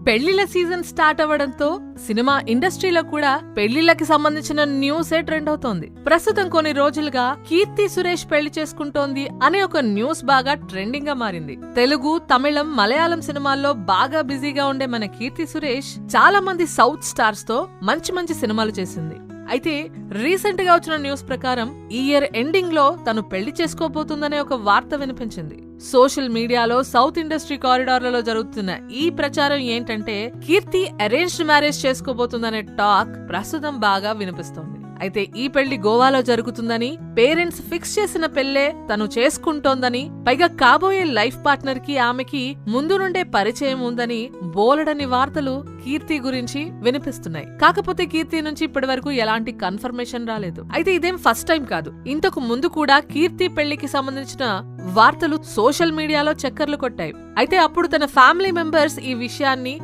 పెళ్లిళ్ల season start అవ్వడంతో cinema ఇండస్ట్రీలో కూడా పెళ్లిళ్లకి సంబంధించిన న్యూసే ట్రెండ్ అవుతోంది. ప్రస్తుతం కొన్ని రోజులుగా కీర్తి సురేష్ పెళ్లి చేసుకుంటోంది అనే ఒక న్యూస్ బాగా ట్రెండింగ్ గా మారింది. తెలుగు, తమిళం, మలయాళం సినిమాల్లో బాగా బిజీగా ఉండే మన కీర్తి సురేష్ చాలా మంది సౌత్ స్టార్స్ తో మంచి మంచి సినిమాలు చేసింది. అయితే రీసెంట్ గా వచ్చిన న్యూస్ ప్రకారం ఈ ఇయర్ ఎండింగ్ లో తను పెళ్లి చేసుకోబోతుందనే ఒక వార్త వినిపించింది. సోషల్ మీడియాలో సౌత్ ఇండస్ట్రీ కారిడార్లలో జరుగుతున్న ఈ ప్రచారం ఏంటంటే కీర్తి అరేంజ్డ్ మ్యారేజ్ చేసుకోబోతుందనే టాక్ ప్రస్తుతం బాగా వినిపిస్తోంది. అయితే ఈ పెళ్లి గోవాలో జరుగుతుందని, పేరెంట్స్ ఫిక్స్ చేసిన పెళ్లే తను చేసుకుంటోందని, పైగా కాబోయే లైఫ్ పార్ట్నర్ కి ఆమెకి ముందు నుండే పరిచయం ఉందని బోలెడని వార్తలు కీర్తి గురించి వినిపిస్తున్నాయి. కాకపోతే కీర్తి నుంచి ఇప్పటి వరకు ఎలాంటి కన్ఫర్మేషన్ రాలేదు. అయితే ఇదేం ఫస్ట్ టైం కాదు. ఇంతకు ముందు కూడా కీర్తి పెళ్లికి సంబంధించిన వార్తలు సోషల్ మీడియాలో చక్కర్లు కొట్టాయి. అయితే అప్పుడు తన ఫ్యామిలీ మెంబర్స్ ఈ విషయాన్ని